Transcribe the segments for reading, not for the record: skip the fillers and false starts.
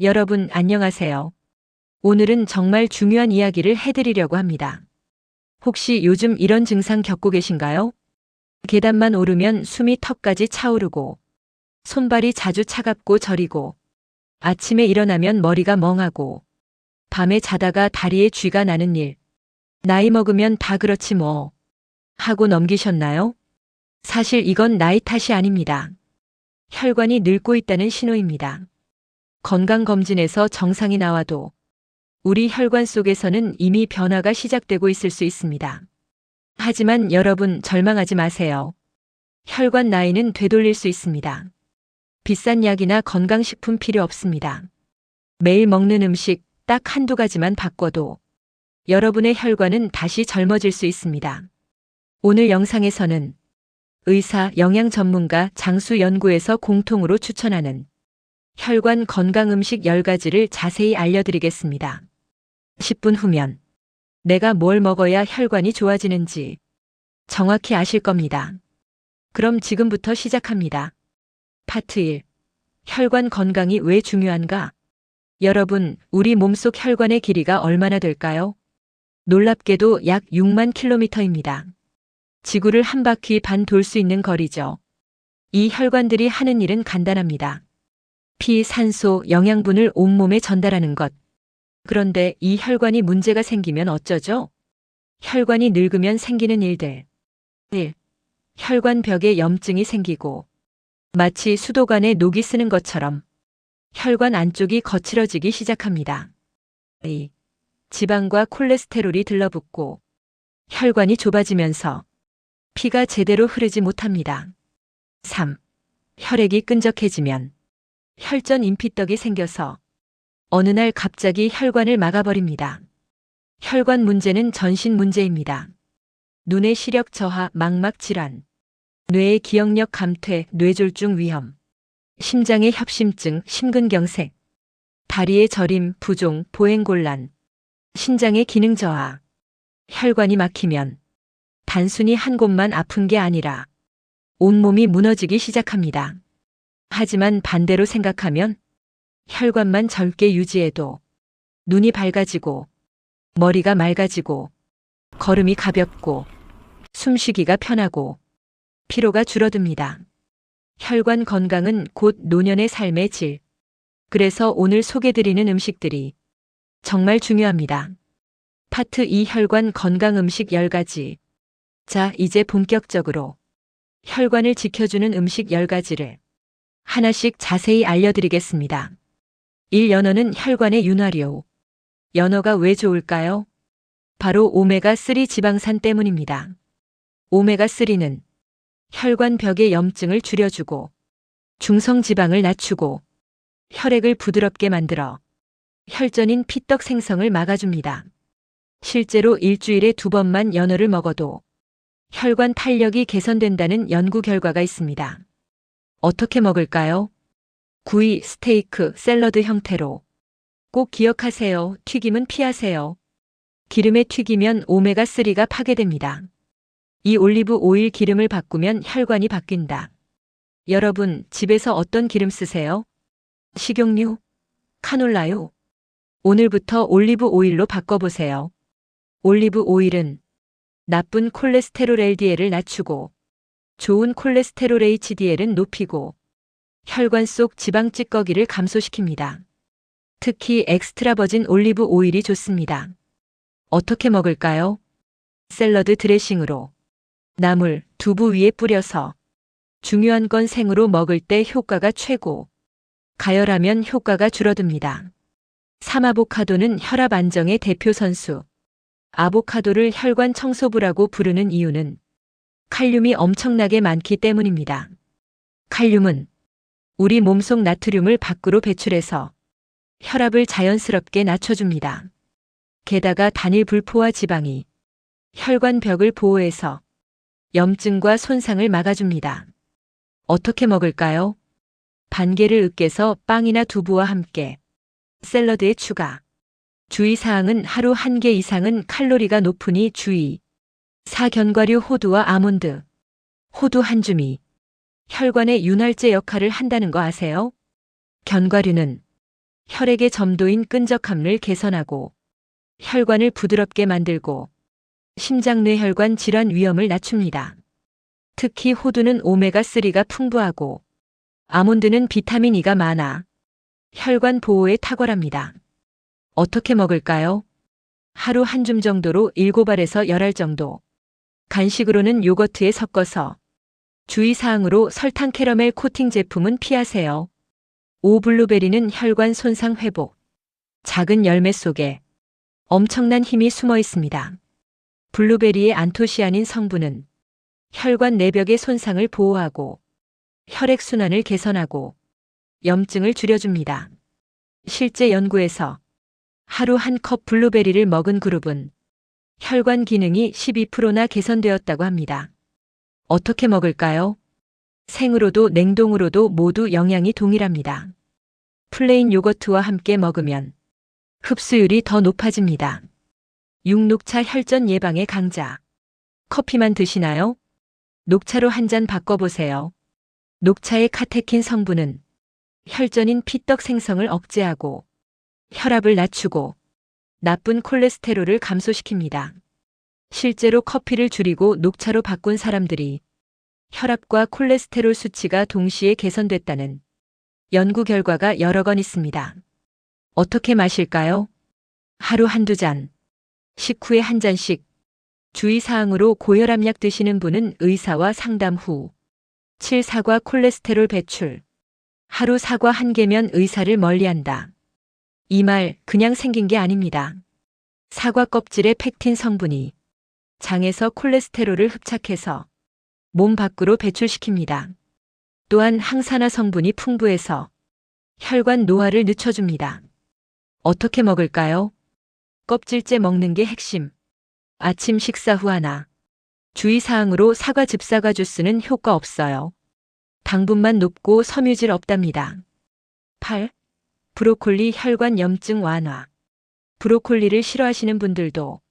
여러분, 안녕하세요. 오늘은 정말 중요한 이야기를 해드리려고 합니다. 혹시 요즘 이런 증상 겪고 계신가요? 계단만 오르면 숨이 턱까지 차오르고, 손발이 자주 차갑고 저리고, 아침에 일어나면 머리가 멍하고, 밤에 자다가 다리에 쥐가 나는 일. 나이 먹으면 다 그렇지 뭐. 하고 넘기셨나요? 사실 이건 나이 탓이 아닙니다. 혈관이 늙고 있다는 신호입니다. 건강검진에서 정상이 나와도 우리 혈관 속에서는 이미 변화가 시작되고 있을 수 있습니다. 하지만 여러분, 절망하지 마세요. 혈관 나이는 되돌릴 수 있습니다. 비싼 약이나 건강식품 필요 없습니다. 매일 먹는 음식 딱 한두 가지만 바꿔도 여러분의 혈관은 다시 젊어질 수 있습니다. 오늘 영상에서는 의사, 영양 전문가, 장수 연구에서 공통으로 추천하는 혈관 건강 음식 10가지를 자세히 알려드리겠습니다. 10분 후면 내가 뭘 먹어야 혈관이 좋아지는지 정확히 아실 겁니다. 그럼 지금부터 시작합니다. 파트 1. 혈관 건강이 왜 중요한가? 여러분, 우리 몸속 혈관의 길이가 얼마나 될까요? 놀랍게도 약 6만 킬로미터입니다. 지구를 한 바퀴 반 돌 수 있는 거리죠. 이 혈관들이 하는 일은 간단합니다. 피, 산소, 영양분을 온몸에 전달하는 것. 그런데 이 혈관이 문제가 생기면 어쩌죠? 혈관이 늙으면 생기는 일들. 1. 혈관벽에 염증이 생기고 마치 수도관에 녹이 쓰는 것처럼 혈관 안쪽이 거칠어지기 시작합니다. 2. 지방과 콜레스테롤이 들러붙고 혈관이 좁아지면서 피가 제대로 흐르지 못합니다. 3. 혈액이 끈적해지면 혈전 임피떡이 생겨서 어느 날 갑자기 혈관을 막아버립니다. 혈관 문제는 전신 문제입니다. 눈의 시력 저하, 망막 질환, 뇌의 기억력 감퇴, 뇌졸중 위험, 심장의 협심증, 심근경색, 다리의 저림, 부종, 보행곤란, 신장의 기능 저하. 혈관이 막히면 단순히 한 곳만 아픈 게 아니라 온몸이 무너지기 시작합니다. 하지만 반대로 생각하면 혈관만 젊게 유지해도 눈이 밝아지고 머리가 맑아지고 걸음이 가볍고 숨쉬기가 편하고 피로가 줄어듭니다. 혈관 건강은 곧 노년의 삶의 질. 그래서 오늘 소개드리는 음식들이 정말 중요합니다. 파트 2. 혈관 건강 음식 10가지. 자, 이제 본격적으로 혈관을 지켜주는 음식 10가지를 하나씩 자세히 알려드리겠습니다. 1. 연어는 혈관의 윤활유. 연어가 왜 좋을까요? 바로 오메가3 지방산 때문입니다. 오메가3는 혈관벽의 염증을 줄여주고 중성지방을 낮추고 혈액을 부드럽게 만들어 혈전인 피떡 생성을 막아줍니다. 실제로 일주일에 2번만 연어를 먹어도 혈관 탄력이 개선된다는 연구 결과가 있습니다. 어떻게 먹을까요? 구이, 스테이크, 샐러드 형태로. 꼭 기억하세요. 튀김은 피하세요. 기름에 튀기면 오메가3가 파괴됩니다. 이 올리브 오일 기름을 바꾸면 혈관이 바뀐다. 여러분, 집에서 어떤 기름 쓰세요? 식용유? 카놀라유? 오늘부터 올리브 오일로 바꿔보세요. 올리브 오일은 나쁜 콜레스테롤 LDL을 낮추고 좋은 콜레스테롤 HDL은 높이고 혈관 속 지방 찌꺼기를 감소시킵니다. 특히 엑스트라 버진 올리브 오일이 좋습니다. 어떻게 먹을까요? 샐러드 드레싱으로. 나물, 두부 위에 뿌려서. 중요한 건 생으로 먹을 때 효과가 최고. 가열하면 효과가 줄어듭니다. 3. 아보카도는 혈압 안정의 대표 선수. 아보카도를 혈관 청소부라고 부르는 이유는 칼륨이 엄청나게 많기 때문입니다. 칼륨은 우리 몸속 나트륨을 밖으로 배출해서 혈압을 자연스럽게 낮춰줍니다. 게다가 단일 불포화 지방이 혈관 벽을 보호해서 염증과 손상을 막아줍니다. 어떻게 먹을까요? 반개를 으깨서 빵이나 두부와 함께 샐러드에 추가. 주의사항은 하루 1개 이상은 칼로리가 높으니 주의. 4. 견과류 호두와 아몬드. 호두 한 줌이 혈관의 윤활제 역할을 한다는 거 아세요? 견과류는 혈액의 점도인 끈적함을 개선하고 혈관을 부드럽게 만들고 심장뇌혈관 질환 위험을 낮춥니다. 특히 호두는 오메가3가 풍부하고 아몬드는 비타민 E가 많아 혈관 보호에 탁월합니다. 어떻게 먹을까요? 하루 한 줌 정도로 7알에서 10알 정도. 간식으로는 요거트에 섞어서. 주의사항으로 설탕 캐러멜 코팅 제품은 피하세요. 블루베리는 혈관 손상 회복. 작은 열매 속에 엄청난 힘이 숨어 있습니다. 블루베리의 안토시아닌 성분은 혈관 내벽의 손상을 보호하고 혈액순환을 개선하고 염증을 줄여줍니다. 실제 연구에서 하루 한 컵 블루베리를 먹은 그룹은 혈관 기능이 12%나 개선되었다고 합니다. 어떻게 먹을까요? 생으로도 냉동으로도 모두 영양이 동일합니다. 플레인 요거트와 함께 먹으면 흡수율이 더 높아집니다. 6녹차 혈전 예방의 강자. 커피만 드시나요? 녹차로 한 잔 바꿔보세요. 녹차의 카테킨 성분은 혈전인 피떡 생성을 억제하고 혈압을 낮추고 나쁜 콜레스테롤을 감소시킵니다. 실제로 커피를 줄이고 녹차로 바꾼 사람들이 혈압과 콜레스테롤 수치가 동시에 개선됐다는 연구 결과가 여러 건 있습니다. 어떻게 마실까요? 하루 한두 잔, 식후에 한 잔씩. 주의사항으로 고혈압약 드시는 분은 의사와 상담 후 7. 사과 콜레스테롤 배출. 하루 사과 한 개면 의사를 멀리한다. 이 말 그냥 생긴 게 아닙니다. 사과 껍질의 펙틴 성분이 장에서 콜레스테롤을 흡착해서 몸 밖으로 배출시킵니다. 또한 항산화 성분이 풍부해서 혈관 노화를 늦춰줍니다. 어떻게 먹을까요? 껍질째 먹는 게 핵심. 아침 식사 후 하나. 주의사항으로 사과 즙사과 주스는 효과 없어요. 당분만 높고 섬유질 없답니다. 8. 브로콜리 혈관 염증 완화. 브로콜리를 싫어하시는 분들도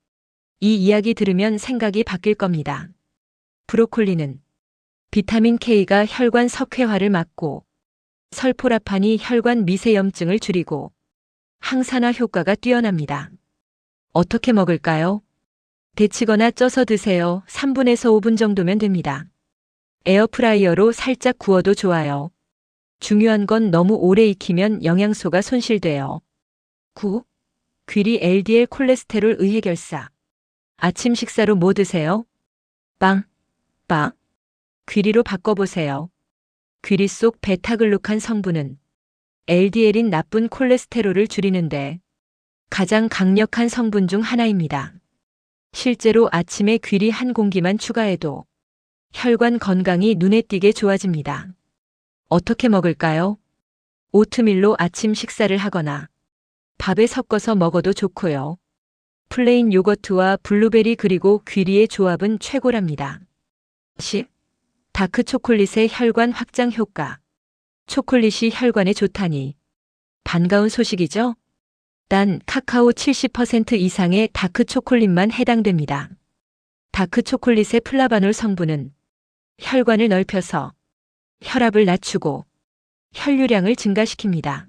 이 이야기 들으면 생각이 바뀔 겁니다. 브로콜리는 비타민 K가 혈관 석회화를 막고 설포라판이 혈관 미세염증을 줄이고 항산화 효과가 뛰어납니다. 어떻게 먹을까요? 데치거나 쪄서 드세요. 3분에서 5분 정도면 됩니다. 에어프라이어로 살짝 구워도 좋아요. 중요한 건 너무 오래 익히면 영양소가 손실돼요. 9. 귀리 LDL 콜레스테롤 의해결사. 아침 식사로 뭐 드세요? 빵. 귀리로 바꿔보세요. 귀리 속 베타글루칸 성분은 LDL인 나쁜 콜레스테롤을 줄이는데 가장 강력한 성분 중 하나입니다. 실제로 아침에 귀리 한 공기만 추가해도 혈관 건강이 눈에 띄게 좋아집니다. 어떻게 먹을까요? 오트밀로 아침 식사를 하거나 밥에 섞어서 먹어도 좋고요. 플레인 요거트와 블루베리 그리고 귀리의 조합은 최고랍니다. 10. 다크 초콜릿의 혈관 확장 효과. 초콜릿이 혈관에 좋다니 반가운 소식이죠? 단 카카오 70% 이상의 다크 초콜릿만 해당됩니다. 다크 초콜릿의 플라바놀 성분은 혈관을 넓혀서 혈압을 낮추고 혈류량을 증가시킵니다.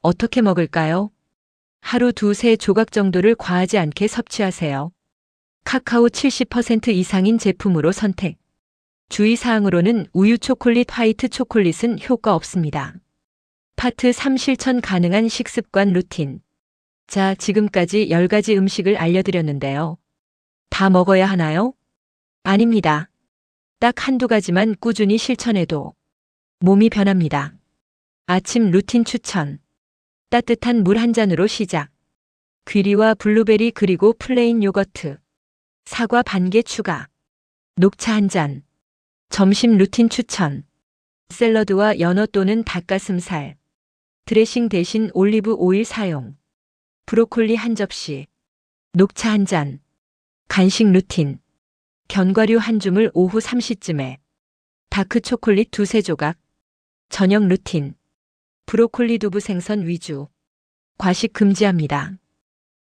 어떻게 먹을까요? 하루 2-3 조각 정도를 과하지 않게 섭취하세요. 카카오 70% 이상인 제품으로 선택. 주의사항으로는 우유 초콜릿, 화이트 초콜릿은 효과 없습니다. 파트 3 실천 가능한 식습관 루틴. 자, 지금까지 10가지 음식을 알려드렸는데요. 다 먹어야 하나요? 아닙니다. 딱 한두 가지만 꾸준히 실천해도 몸이 변합니다. 아침 루틴 추천. 따뜻한 물 한 잔으로 시작. 귀리와 블루베리 그리고 플레인 요거트. 사과 반 개 추가. 녹차 한 잔. 점심 루틴 추천. 샐러드와 연어 또는 닭가슴살. 드레싱 대신 올리브 오일 사용. 브로콜리 한 접시. 녹차 한 잔. 간식 루틴. 견과류 한 줌을 오후 3시쯤에. 다크 초콜릿 2-3 조각. 저녁 루틴. 브로콜리 두부 생선 위주. 과식 금지합니다.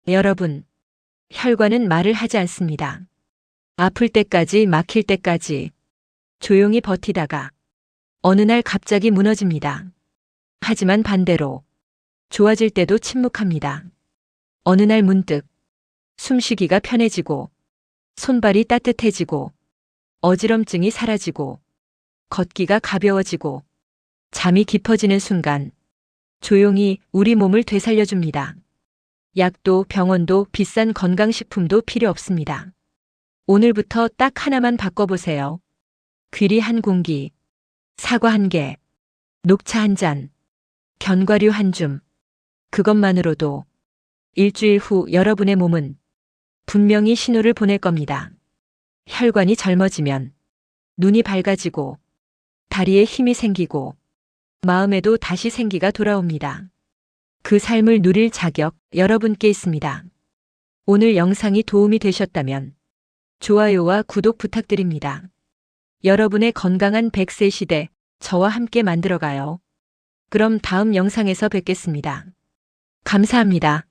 여러분, 혈관은 말을 하지 않습니다. 아플 때까지 막힐 때까지 조용히 버티다가 어느 날 갑자기 무너집니다. 하지만 반대로 좋아질 때도 침묵합니다. 어느 날 문득 숨쉬기가 편해지고 손발이 따뜻해지고 어지럼증이 사라지고 걷기가 가벼워지고 잠이 깊어지는 순간 조용히 우리 몸을 되살려줍니다. 약도 병원도 비싼 건강식품도 필요 없습니다. 오늘부터 딱 하나만 바꿔보세요. 귀리 한 공기, 사과 한 개, 녹차 한 잔, 견과류 한 줌. 그것만으로도 일주일 후 여러분의 몸은 분명히 신호를 보낼 겁니다. 혈관이 젊어지면 눈이 밝아지고 다리에 힘이 생기고 마음에도 다시 생기가 돌아옵니다. 그 삶을 누릴 자격 여러분께 있습니다. 오늘 영상이 도움이 되셨다면 좋아요와 구독 부탁드립니다. 여러분의 건강한 100세 시대 저와 함께 만들어가요. 그럼 다음 영상에서 뵙겠습니다. 감사합니다.